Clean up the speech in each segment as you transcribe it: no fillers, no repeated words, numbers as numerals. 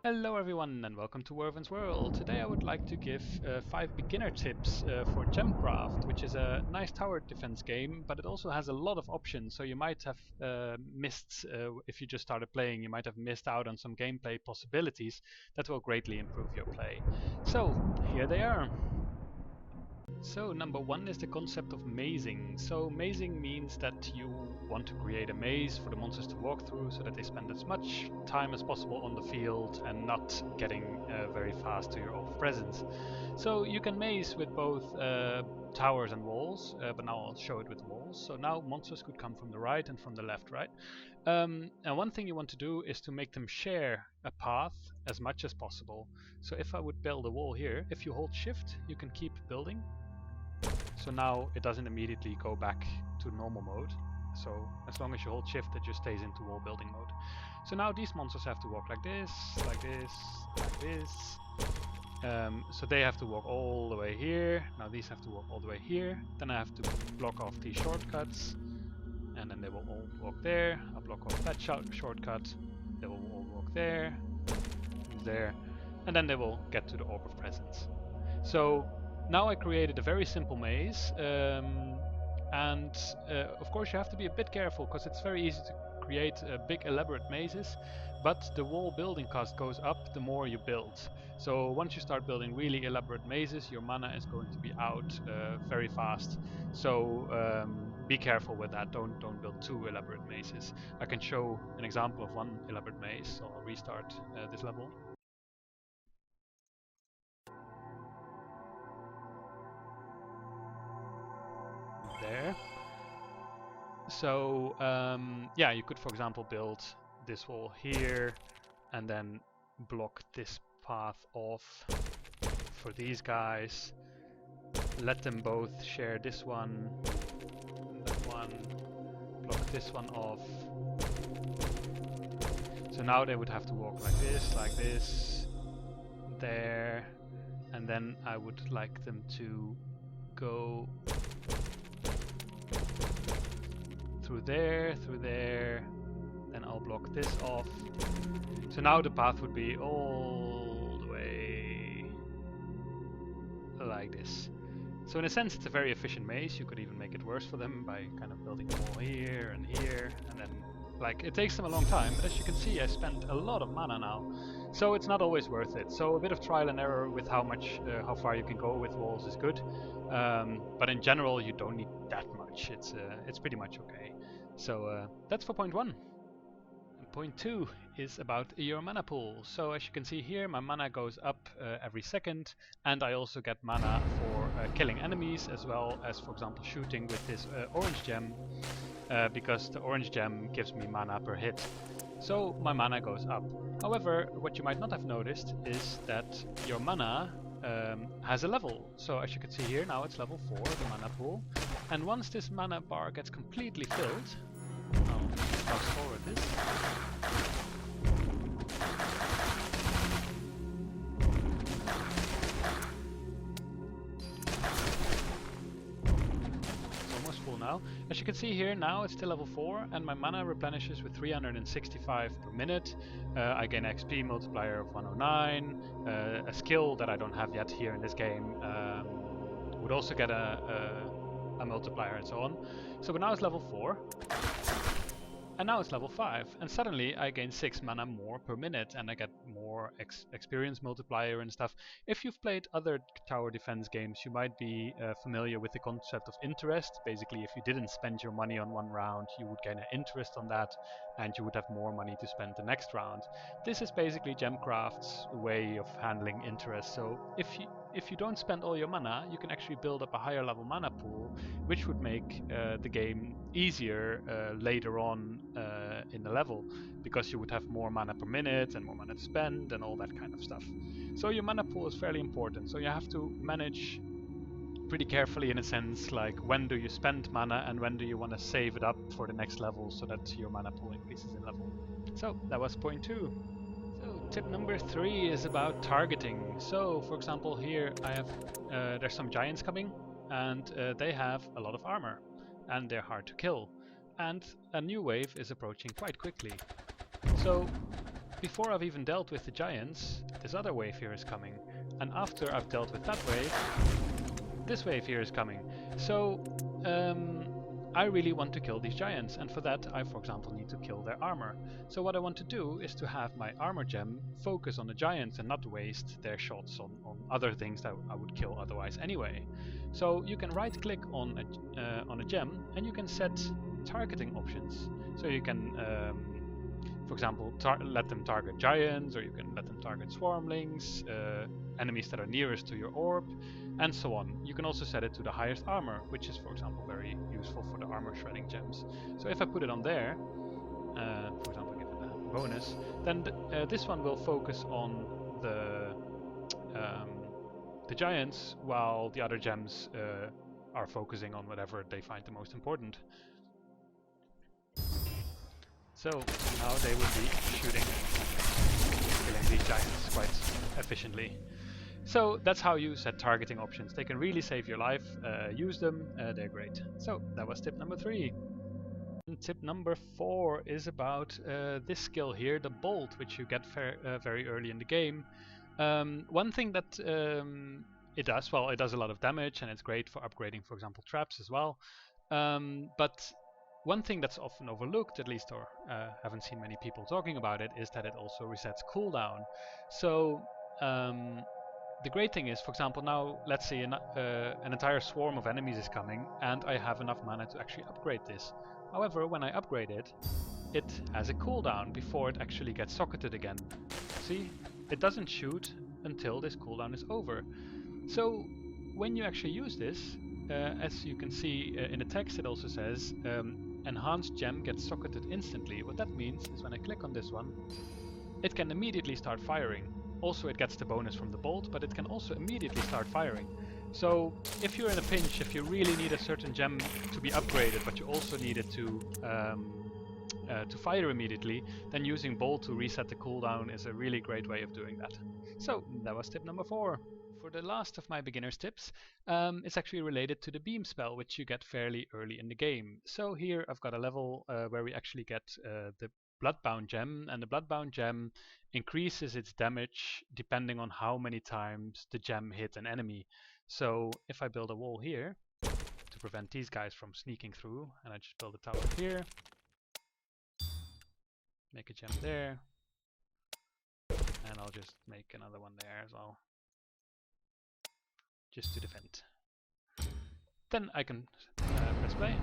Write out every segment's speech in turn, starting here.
Hello everyone and welcome to Werven's World. Today I would like to give 5 beginner tips for Gemcraft, which is a nice tower defense game, but it also has a lot of options, so you might have missed, if you just started playing, you might have missed out on some gameplay possibilities that will greatly improve your play. So, here they are. So number one is the concept of mazing. So mazing means that you want to create a maze for the monsters to walk through so that they spend as much time as possible on the field and not getting very fast to your off presence. So you can maze with both towers and walls, but now I'll show it with walls. So now monsters could come from the right and from the left, right? And one thing you want to do is to make them share a path as much as possible. So if I would build a wall here, if you hold shift, you can keep building. So now it doesn't immediately go back to normal mode. So as long as you hold shift, it just stays into wall building mode. So now these monsters have to walk like this, like this, like this. So they have to walk all the way here. Now these have to walk all the way here. Then I have to block off these shortcuts. And then they will all walk there. I'll block off that shortcut. They will all walk there, there. And then they will get to the orb of presence. So now I created a very simple maze, and of course you have to be a bit careful because it's very easy to create big elaborate mazes, but the wall building cost goes up the more you build. So once you start building really elaborate mazes, your mana is going to be out very fast. So be careful with that. Don't build too elaborate mazes. I can show an example of one elaborate maze, so I'll restart this level. There. So yeah, you could for example build this wall here and then block this path off for these guys. Let them both share this one, that one, block this one off. So now they would have to walk like this, there, and then I would like them to go through there, then I'll block this off. So now the path would be all the way like this. So in a sense it's a very efficient maze. You could even make it worse for them by kind of building a wall here, and then like it takes them a long time, but as you can see I spent a lot of mana now. So it's not always worth it. So a bit of trial and error with how far you can go with walls is good. But in general you don't need that much. It's pretty much okay. So that's for point one. And point two is about your mana pool. So as you can see here, my mana goes up every second, and I also get mana for killing enemies, as well as, for example, shooting with this orange gem, because the orange gem gives me mana per hit. So my mana goes up. However, what you might not have noticed is that your mana has a level. So as you can see here, now it's level 4, the mana pool. And once this mana bar gets completely filled, I'll fast forward this. It's almost full now. As you can see here, now it's still level 4 and my mana replenishes with 365 per minute. I gain XP multiplier of 109, a skill that I don't have yet here in this game would also get a multiplier and so on. So now it's level 4. And now it's level 5, and suddenly I gain 6 mana more per minute, and I get more experience multiplier and stuff. If you've played other tower defense games, you might be familiar with the concept of interest. Basically, if you didn't spend your money on one round, you would gain an interest on that, and you would have more money to spend the next round. This is basically Gemcraft's way of handling interest. So if you don't spend all your mana, you can actually build up a higher level mana pool, which would make the game easier later on in the level, because you would have more mana per minute and more mana to spend and all that kind of stuff. So your mana pool is fairly important, so you have to manage pretty carefully in a sense, like when do you spend mana and when do you want to save it up for the next level so that your mana pool increases in level. So that was point 2. So tip number 3 is about targeting. So for example here I have there's some giants coming, and they have a lot of armor and they're hard to kill, and a new wave is approaching quite quickly. So before I've even dealt with the giants, this other wave here is coming. And after I've dealt with that wave, this wave here is coming. So I really want to kill these giants, and for that I, for example, need to kill their armor. So what I want to do is to have my armor gem focus on the giants and not waste their shots on other things that I would kill otherwise anyway. So you can right click on a gem and you can set targeting options. So you can for example, let them target giants, or you can let them target swarmlings, enemies that are nearest to your orb, and so on. You can also set it to the highest armor, which is, for example, very useful for the armor shredding gems. So if I put it on there, for example, give it a bonus, then this one will focus on the giants, while the other gems are focusing on whatever they find the most important. So now they will be shooting, killing these giants quite efficiently. So that's how you set targeting options. They can really save your life. Use them, they're great. So that was tip number 3. And tip number 4 is about this skill here, the bolt, which you get very early in the game. One thing that it does, well, it does a lot of damage, and it's great for upgrading, for example, traps as well. But one thing that's often overlooked, at least, or haven't seen many people talking about it, is that it also resets cooldown. So the great thing is, for example, now let's say an entire swarm of enemies is coming, and I have enough mana to actually upgrade this. However, when I upgrade it, it has a cooldown before it actually gets socketed again. See, it doesn't shoot until this cooldown is over. So when you actually use this, as you can see in the text, it also says enhanced gem gets socketed instantly. What that means is when I click on this one, it can immediately start firing. Also, it gets the bonus from the bolt, but it can also immediately start firing. So if you're in a pinch, if you really need a certain gem to be upgraded, but you also need it to fire immediately, then using bolt to reset the cooldown is a really great way of doing that. So that was tip number 4. For the last of my beginner's tips, it's actually related to the beam spell, which you get fairly early in the game. So here I've got a level where we actually get the Bloodbound gem, and the Bloodbound gem increases its damage depending on how many times the gem hit an enemy. So if I build a wall here to prevent these guys from sneaking through, and I just build a tower here, make a gem there, and I'll just make another one there as well, just to defend. Then I can press play.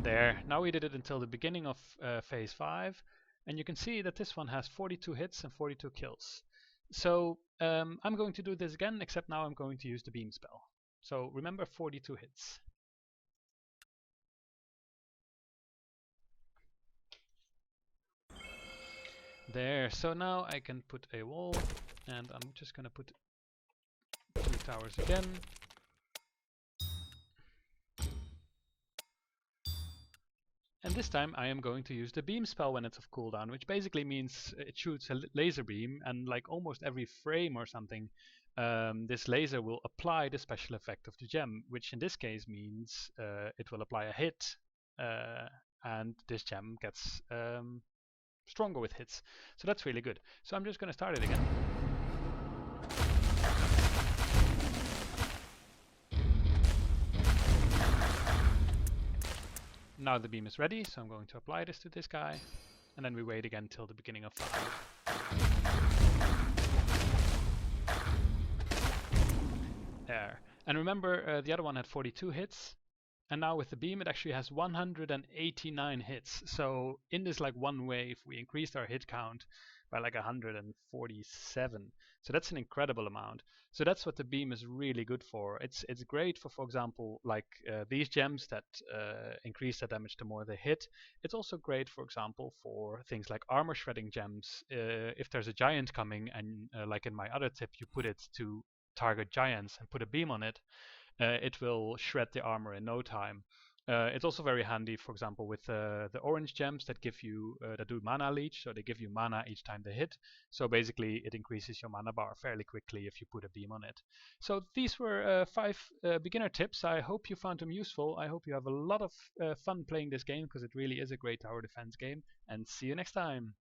There, now we did it until the beginning of phase 5, and you can see that this one has 42 hits and 42 kills. So I'm going to do this again, except now I'm going to use the beam spell. So remember, 42 hits. There, so now I can put a wall, and I'm just going to put 2 towers again. And this time I am going to use the beam spell when it's off cooldown, which basically means it shoots a laser beam, and like almost every frame or something, this laser will apply the special effect of the gem, which in this case means it will apply a hit, and this gem gets stronger with hits. So that's really good. So I'm just going to start it again. Now the beam is ready, so I'm going to apply this to this guy, and then we wait again till the beginning of 5. There. And remember, the other one had 42 hits, and now with the beam it actually has 189 hits. So in this like one wave, we increased our hit count by like 147. So that's an incredible amount. So that's what the beam is really good for. It's great for example, like these gems that increase the damage the more they hit. It's also great, for example, for things like armor shredding gems. If there's a giant coming, and like in my other tip, you put it to target giants and put a beam on it, it will shred the armor in no time. It's also very handy, for example, with the orange gems that give you that do mana leech, so they give you mana each time they hit. So basically, it increases your mana bar fairly quickly if you put a beam on it. So these were 5 beginner tips. I hope you found them useful. I hope you have a lot of fun playing this game because it really is a great tower defense game. And see you next time.